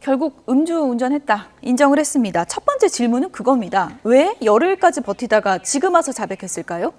결국 음주운전했다 인정을 했습니다. 첫 번째 질문은 그겁니다. 왜 열흘까지 버티다가 지금 와서 자백했을까요?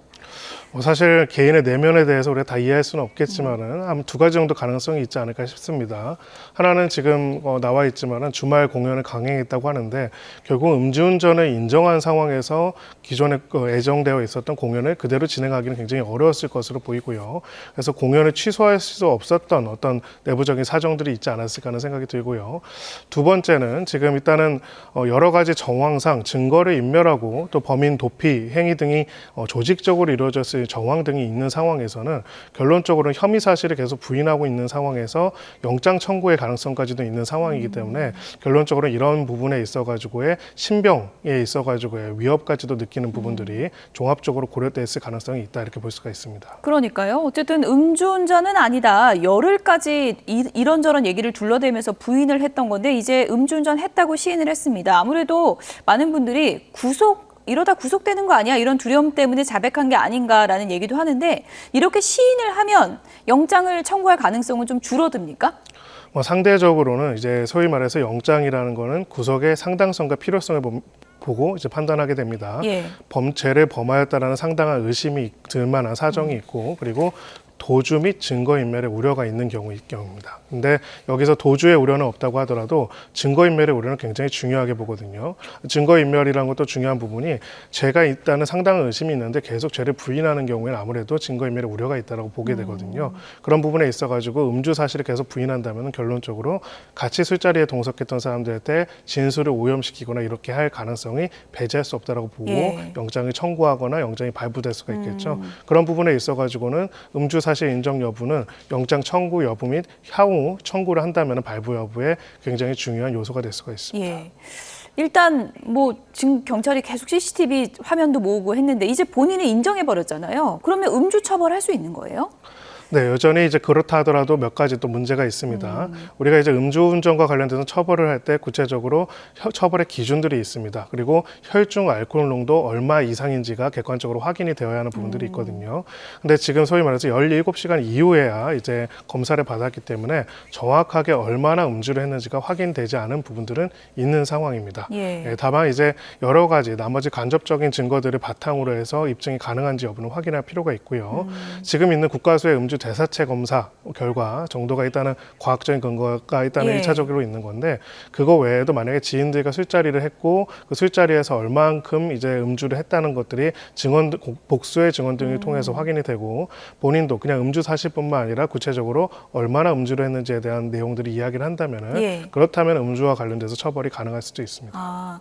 사실 개인의 내면에 대해서 우리가 다 이해할 수는 없겠지만은 한 두 가지 정도 가능성이 있지 않을까 싶습니다. 하나는 지금 나와 있지만은 주말 공연을 강행했다고 하는데 결국 음주운전을 인정한 상황에서 기존에 예정되어 있었던 공연을 그대로 진행하기는 굉장히 어려웠을 것으로 보이고요. 그래서 공연을 취소할 수 없었던 어떤 내부적인 사정들이 있지 않았을까 하는 생각이 들고요. 두 번째는 지금 일단은 여러 가지 정황상 증거를 인멸하고 또 범인 도피 행위 등이 조직적으로 이루어졌을 정황 등이 있는 상황에서는 결론적으로는 혐의 사실을 계속 부인하고 있는 상황에서 영장 청구의 가능성까지도 있는 상황이기 때문에 결론적으로 이런 부분에 있어가지고의 신병에 있어가지고의 위협까지도 느끼는 부분들이 종합적으로 고려됐을 가능성이 있다 이렇게 볼 수가 있습니다. 그러니까요. 어쨌든 음주운전은 아니다. 열흘까지 이런저런 얘기를 둘러대면서 부인을 했던 건데 이제 음주운전 했다고 시인을 했습니다. 아무래도 많은 분들이 이러다 구속되는 거 아니야? 이런 두려움 때문에 자백한 게 아닌가라는 얘기도 하는데 이렇게 시인을 하면 영장을 청구할 가능성은 좀 줄어듭니까? 상대적으로는 이제 소위 말해서 영장이라는 거는 구속의 상당성과 필요성을 보고 이제 판단하게 됩니다. 예. 죄를 범하였다라는 상당한 의심이 들 만한 사정이 있고 그리고 도주 및 증거인멸의 우려가 있는 경우일 경우입니다. 근데 여기서 도주의 우려는 없다고 하더라도 증거인멸의 우려는 굉장히 중요하게 보거든요. 증거인멸이라는 것도 중요한 부분이 죄가 있다는 상당한 의심이 있는데 계속 죄를 부인하는 경우에는 아무래도 증거인멸의 우려가 있다고 보게 되거든요. 그런 부분에 있어가지고 음주 사실을 계속 부인한다면 결론적으로 같이 술자리에 동석했던 사람들한테 진술을 오염시키거나 이렇게 할 가능성이 배제할 수 없다고 보고 예. 영장을 청구하거나 영장이 발부될 수가 있겠죠. 그런 부분에 있어가지고는 음주 사실 인정 여부는 영장 청구 여부 및 향후 청구를 한다면 발부 여부에 굉장히 중요한 요소가 될 수가 있습니다. 예. 일단 지금 경찰이 계속 CCTV 화면도 모으고 했는데 이제 본인이 인정해 버렸잖아요. 그러면 음주 처벌할 수 있는 거예요? 네, 여전히 이제 그렇다 하더라도 몇 가지 또 문제가 있습니다. 우리가 이제 음주운전과 관련돼서 처벌을 할 때 구체적으로 처벌의 기준들이 있습니다. 그리고 혈중 알코올 농도 얼마 이상인지가 객관적으로 확인이 되어야 하는 부분들이 있거든요. 근데 지금 소위 말해서 17시간 이후에야 이제 검사를 받았기 때문에 정확하게 얼마나 음주를 했는지가 확인되지 않은 부분들은 있는 상황입니다. 예. 다만 이제 여러 가지 나머지 간접적인 증거들을 바탕으로 해서 입증이 가능한지 여부는 확인할 필요가 있고요. 지금 있는 국가수의 음주 대사체 검사 결과 정도가 일단은 과학적인 근거가 일단은 예. 1차적으로 있는 건데 그거 외에도 만약에 지인들과 술자리를 했고 그 술자리에서 얼만큼 이제 음주를 했다는 것들이 복수의 증언 등을 통해서 확인이 되고 본인도 그냥 음주 사실뿐만 아니라 구체적으로 얼마나 음주를 했는지에 대한 내용들이 이야기를 한다면은 예. 그렇다면 음주와 관련돼서 처벌이 가능할 수도 있습니다.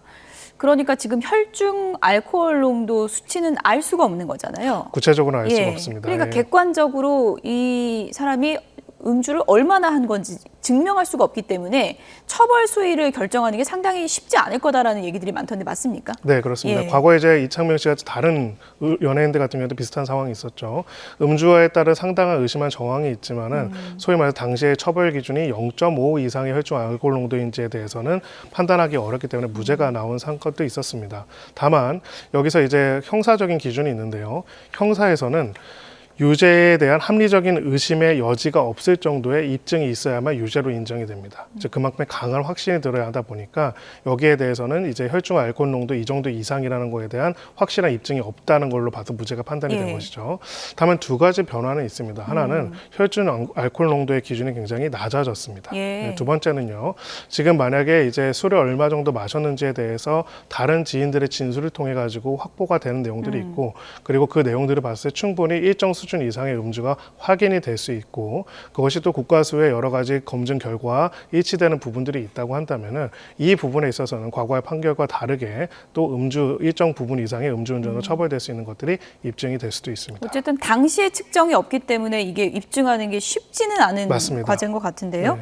그러니까 지금 혈중 알코올 농도 수치는 알 수가 없는 거잖아요. 구체적으로 알 수가 없습니다. 그러니까 객관적으로 이 사람이 음주를 얼마나 한 건지 증명할 수가 없기 때문에 처벌 수위를 결정하는 게 상당히 쉽지 않을 거다라는 얘기들이 많던데 맞습니까? 네, 그렇습니다. 예. 과거에 이제 이창명 씨가 다른 연예인들 같은 경우도 비슷한 상황이 있었죠. 음주에 따른 상당한 의심한 정황이 있지만은 소위 말해서 당시의 처벌 기준이 0.5 이상의 혈중 알코올 농도인지에 대해서는 판단하기 어렵기 때문에 무죄가 나온 사건도 있었습니다. 다만 여기서 이제 형사적인 기준이 있는데요. 형사에서는 유죄에 대한 합리적인 의심의 여지가 없을 정도의 입증이 있어야만 유죄로 인정이 됩니다. 즉 그만큼의 강한 확신이 들어야 하다 보니까 여기에 대해서는 이제 혈중 알코올 농도 이 정도 이상이라는 거에 대한 확실한 입증이 없다는 걸로 봐서 무죄가 판단이 된 것이죠. 다만 두 가지 변화는 있습니다. 하나는 혈중 알코올 농도의 기준이 굉장히 낮아졌습니다. 네, 두 번째는요. 지금 만약에 이제 술을 얼마 정도 마셨는지에 대해서 다른 지인들의 진술을 통해 가지고 확보가 되는 내용들이 있고 그리고 그 내용들을 봤을 때 충분히 일정 수준 이상의 음주가 확인이 될 수 있고 그것이 또 국가수의 여러 가지 검증 결과와 일치되는 부분들이 있다고 한다면은 이 부분에 있어서는 과거의 판결과 다르게 또 음주 일정 부분 이상의 음주운전으로 처벌될 수 있는 것들이 입증이 될 수도 있습니다. 어쨌든 당시에 측정이 없기 때문에 이게 입증하는 게 쉽지는 않은 맞습니다. 과제인 것 같은데요. 네.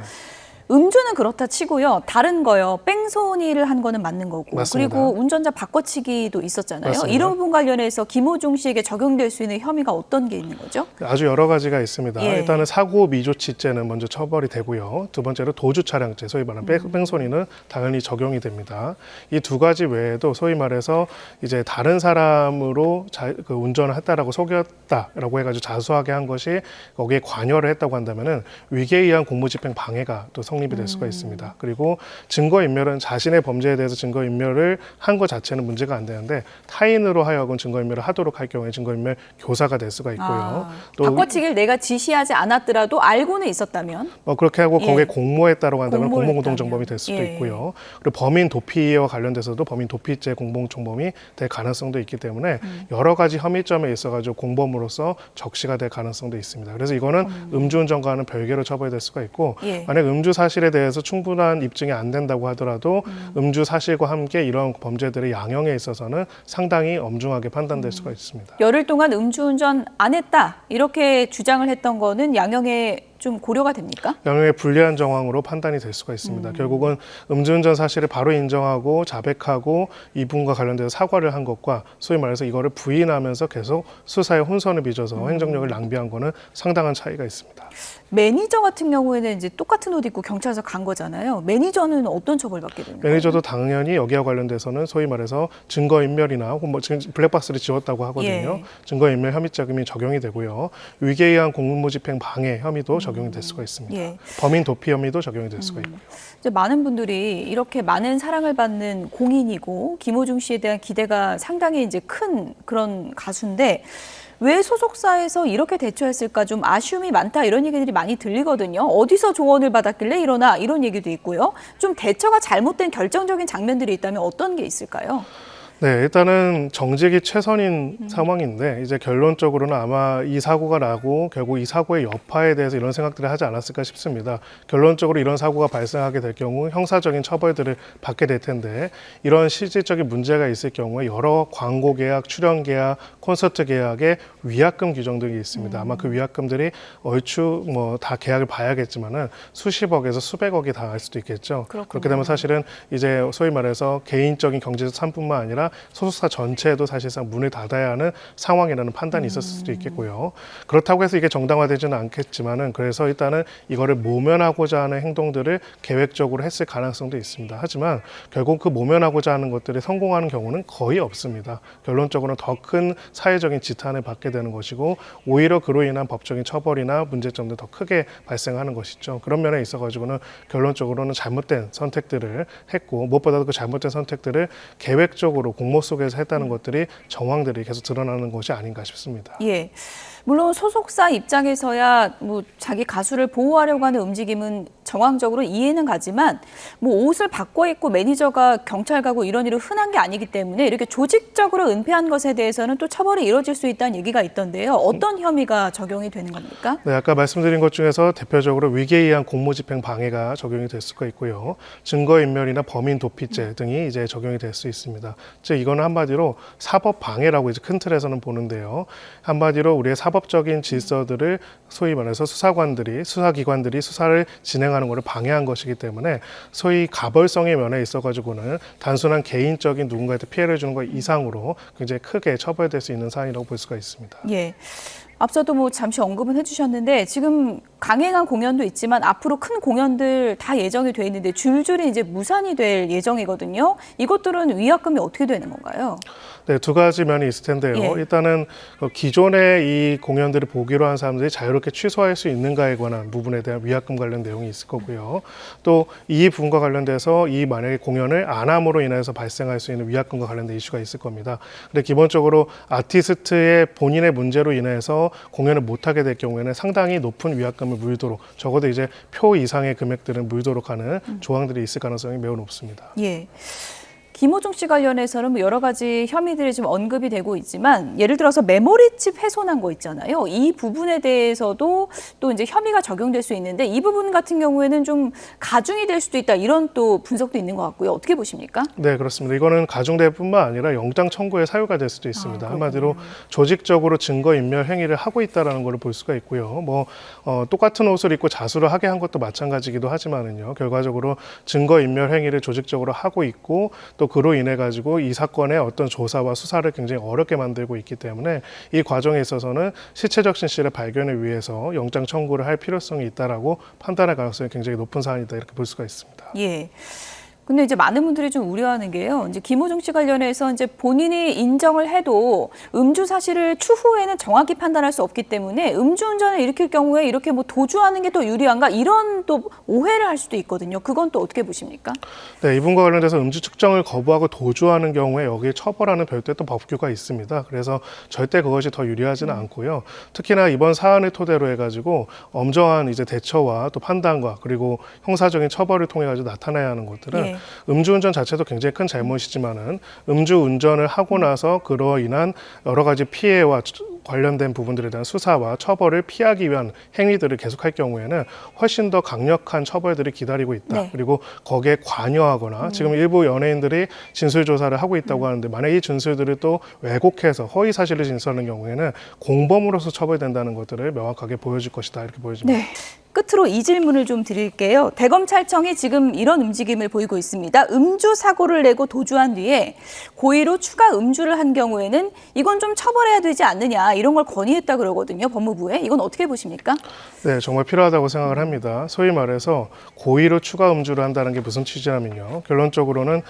음주는 그렇다 치고요. 다른 거요. 뺑소니를 한 거는 맞는 거고. 맞습니다. 그리고 운전자 바꿔치기도 있었잖아요. 맞습니다. 이런 부분 관련해서 김호중 씨에게 적용될 수 있는 혐의가 어떤 게 있는 거죠? 아주 여러 가지가 있습니다. 예. 일단은 사고 미조치죄는 먼저 처벌이 되고요. 두 번째로 도주 차량죄, 소위 말하는 뺑소니는 당연히 적용이 됩니다. 이 두 가지 외에도 소위 말해서 이제 다른 사람으로 그 운전을 했다라고 속였다라고 해가지고 자수하게 한 것이 거기에 관여를 했다고 한다면은 위계에 의한 공무집행 방해가 또 성립이 될 수가 있습니다. 그리고 증거인멸은 자신의 범죄에 대해서 증거인멸을 한 것 자체는 문제가 안 되는데 타인으로 하여금 증거인멸을 하도록 할 경우에 증거인멸 교사가 될 수가 있고요. 또 바꿔치기를 내가 지시하지 않았더라도 알고는 있었다면 그렇게 하고 예. 거기에 공모했다라고 한다면 공모를 공모노동정범이 될 수도 했다면. 있고요. 그리고 범인 도피와 관련돼서도 범인 도피죄 공모정범이 될 가능성도 있기 때문에 여러 가지 혐의점에 있어가지고 공범으로서 적시가 될 가능성도 있습니다. 그래서 이거는 음주운전과는 별개로 처벌될 수가 있고 예. 만약 음주 사실에 대해서 충분한 입증이 안 된다고 하더라도 음주 사실과 함께 이런 범죄들의 양형에 있어서는 상당히 엄중하게 판단될 수가 있습니다. 열흘 동안 음주운전 안 했다 이렇게 주장을 했던 거는 양형에 좀 고려가 됩니까? 양형에 불리한 정황으로 판단이 될 수가 있습니다. 결국은 음주운전 사실을 바로 인정하고 자백하고 이분과 관련돼서 사과를 한 것과 소위 말해서 이거를 부인하면서 계속 수사에 혼선을 빚어서 행정력을 낭비한 거는 상당한 차이가 있습니다. 매니저 같은 경우에는 이제 똑같은 옷 입고 경찰서 간 거잖아요. 매니저는 어떤 처벌받게 되는 거예요? 매니저도 당연히 여기와 관련돼서는 소위 말해서 증거인멸이나 혹은 뭐 지금 블랙박스를 지웠다고 하거든요. 예. 증거인멸 혐의자금이 적용이 되고요. 위계에 의한 공무집행 방해 혐의도 적용이 될 수가 있습니다. 예. 범인 도피 혐의도 적용이 될 수가 있고요. 이제 많은 분들이 이렇게 많은 사랑을 받는 공인이고 김호중 씨에 대한 기대가 상당히 이제 큰 그런 가수인데 왜 소속사에서 이렇게 대처했을까 좀 아쉬움이 많다 이런 얘기들이 많이 들리거든요. 어디서 조언을 받았길래 이러나 이런 얘기도 있고요. 좀 대처가 잘못된 결정적인 장면들이 있다면 어떤 게 있을까요? 네, 일단은 정직이 최선인 상황인데 이제 결론적으로는 아마 이 사고가 나고 결국 이 사고의 여파에 대해서 이런 생각들을 하지 않았을까 싶습니다. 결론적으로 이런 사고가 발생하게 될 경우 형사적인 처벌들을 받게 될 텐데 이런 실질적인 문제가 있을 경우에 여러 광고 계약, 출연 계약, 콘서트 계약에 위약금 규정 등이 있습니다. 아마 그 위약금들이 얼추 뭐 다 계약을 봐야겠지만은 수십억에서 수백억이 당할 수도 있겠죠. 그렇군요. 그렇게 되면 사실은 이제 소위 말해서 개인적인 경제적 산뿐만 아니라 소속사 전체도 사실상 문을 닫아야 하는 상황이라는 판단이 있었을 수도 있겠고요. 그렇다고 해서 이게 정당화되지는 않겠지만은 그래서 일단은 이거를 모면하고자 하는 행동들을 계획적으로 했을 가능성도 있습니다. 하지만 결국 그 모면하고자 하는 것들이 성공하는 경우는 거의 없습니다. 결론적으로는 더 큰 사회적인 지탄을 받게 되는 것이고 오히려 그로 인한 법적인 처벌이나 문제점도 더 크게 발생하는 것이죠. 그런 면에 있어가지고는 결론적으로는 잘못된 선택들을 했고 무엇보다도 그 잘못된 선택들을 계획적으로 공모 속에서 했다는 것들이 정황들이 계속 드러나는 것이 아닌가 싶습니다. 예. 물론 소속사 입장에서야 뭐 자기 가수를 보호하려고 하는 움직임은 정황적으로 이해는 가지만 뭐 옷을 바꿔 입고 매니저가 경찰 가고 이런 일은 흔한 게 아니기 때문에 이렇게 조직적으로 은폐한 것에 대해서는 또 처벌이 이뤄질 수 있다는 얘기가 있던데요. 어떤 혐의가 적용이 되는 겁니까? 네, 아까 말씀드린 것 중에서 대표적으로 위계에 의한 공모집행 방해가 적용이 될 수가 있고요. 증거인멸이나 범인 도피죄 등이 이제 적용이 될 수 있습니다. 즉 이거는 한마디로 사법 방해라고 이제 큰 틀에서는 보는데요. 한마디로 우리의 사법적인 질서들을 소위 말해서 수사기관들이 수사를 진행하는 것을 방해한 것이기 때문에 소위 가벌성의 면에 있어가지고는 단순한 개인적인 누군가한테 피해를 주는 것 이상으로 굉장히 크게 처벌될 수 있는 사안이라고 볼 수가 있습니다. 예. 앞서도 뭐 잠시 언급은 해주셨는데 지금 강행한 공연도 있지만 앞으로 큰 공연들 다 예정이 돼 있는데 줄줄이 이제 무산이 될 예정이거든요. 이것들은 위약금이 어떻게 되는 건가요? 네, 두 가지 면이 있을 텐데요. 예. 일단은 기존의 이 공연들을 보기로 한 사람들이 자유롭게 취소할 수 있는가에 관한 부분에 대한 위약금 관련 내용이 있을 거고요. 또 이 부분과 관련돼서 이 만약에 공연을 안 함으로 인해서 발생할 수 있는 위약금과 관련된 이슈가 있을 겁니다. 근데 기본적으로 아티스트의 본인의 문제로 인해서 공연을 못하게 될 경우에는 상당히 높은 위약금을 물도록 적어도 이제 표 이상의 금액들은 물도록 하는 조항들이 있을 가능성이 매우 높습니다. 예. 김호중 씨 관련해서는 뭐 여러 가지 혐의들이 좀 언급이 되고 있지만 예를 들어서 메모리칩 훼손한 거 있잖아요. 이 부분에 대해서도 또 이제 혐의가 적용될 수 있는데 이 부분 같은 경우에는 좀 가중이 될 수도 있다 이런 또 분석도 있는 것 같고요. 어떻게 보십니까? 네, 그렇습니다. 이거는 가중될 뿐만 아니라 영장 청구의 사유가 될 수도 있습니다. 한마디로 조직적으로 증거인멸 행위를 하고 있다는 걸 볼 수가 있고요. 똑같은 옷을 입고 자수를 하게 한 것도 마찬가지기도 하지만은요. 결과적으로 증거인멸 행위를 조직적으로 하고 있고 또 그로 인해 가지고 이 사건의 어떤 조사와 수사를 굉장히 어렵게 만들고 있기 때문에 이 과정에 있어서는 실체적 진실을 발견을 위해서 영장 청구를 할 필요성이 있다라고 판단할 가능성이 굉장히 높은 사안이다 이렇게 볼 수가 있습니다. 예. 근데 이제 많은 분들이 좀 우려하는 게요. 이제 김호중 씨 관련해서 이제 본인이 인정을 해도 음주 사실을 추후에는 정확히 판단할 수 없기 때문에 음주운전을 일으킬 경우에 이렇게 뭐 도주하는 게 더 유리한가 이런 또 오해를 할 수도 있거든요. 그건 또 어떻게 보십니까? 네, 이분과 관련돼서 음주 측정을 거부하고 도주하는 경우에 여기에 처벌하는 별도의 또 법규가 있습니다. 그래서 절대 그것이 더 유리하지는 않고요. 특히나 이번 사안을 토대로 해가지고 엄정한 이제 대처와 또 판단과 그리고 형사적인 처벌을 통해 가지고 나타나야 하는 것들은 예. 음주운전 자체도 굉장히 큰 잘못이지만은 음주운전을 하고 나서 그로 인한 여러 가지 피해와 관련된 부분들에 대한 수사와 처벌을 피하기 위한 행위들을 계속할 경우에는 훨씬 더 강력한 처벌들이 기다리고 있다. 네. 그리고 거기에 관여하거나 지금 일부 연예인들이 진술 조사를 하고 있다고 하는데 만약 이 진술들을 또 왜곡해서 허위 사실을 진술하는 경우에는 공범으로서 처벌된다는 것들을 명확하게 보여줄 것이다. 이렇게 보여집니다. 네. 끝으로 이 질문을 좀 드릴게요. 대검찰청이 지금 이런 움직임을 보이고 있습니다. 음주 사고를 내고 도주한 뒤에 고의로 추가 음주를 한 경우에는 이건 좀 처벌해야 되지 않느냐 이런 걸 건의했다 그러거든요. 법무부에. 이건 어떻게 보십니까? 네, 정말 필요하다고 생각을 합니다. 소위 말해서 고의로 추가 음주를 한다는 게 무슨 취지냐면요. 결론적으로는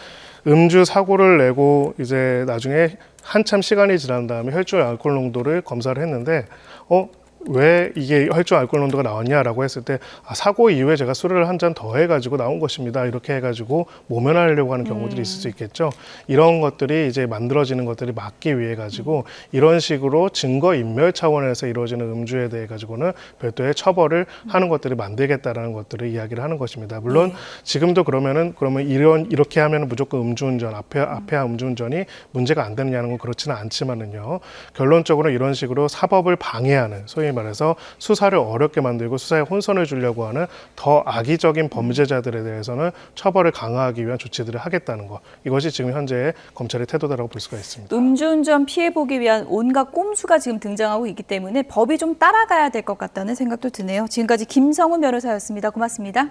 음주 사고를 내고 이제 나중에 한참 시간이 지난 다음에 혈중 알코올 농도를 검사를 했는데 왜 이게 혈중 알코올 농도가 나왔냐라고 했을 때 사고 이후에 제가 술을 한 잔 더 해가지고 나온 것입니다. 이렇게 해가지고 모면하려고 하는 경우들이 있을 수 있겠죠. 이런 것들이 이제 만들어지는 것들이 막기 위해 가지고 이런 식으로 증거 인멸 차원에서 이루어지는 음주에 대해 가지고는 별도의 처벌을 하는 것들을 만들겠다라는 것들을 이야기를 하는 것입니다. 물론 지금도 그러면 이렇게 하면 무조건 음주운전 앞에 음주운전이 문제가 안 되느냐는 건 그렇지는 않지만은요. 결론적으로 이런 식으로 사법을 방해하는 소위 말해서 수사를 어렵게 만들고 수사에 혼선을 주려고 하는 더 악의적인 범죄자들에 대해서는 처벌을 강화하기 위한 조치들을 하겠다는 것. 이것이 지금 현재 검찰의 태도다라고 볼 수가 있습니다. 음주운전 피해보기 위한 온갖 꼼수가 지금 등장하고 있기 때문에 법이 좀 따라가야 될 것 같다는 생각도 드네요. 지금까지 김성훈 변호사였습니다. 고맙습니다.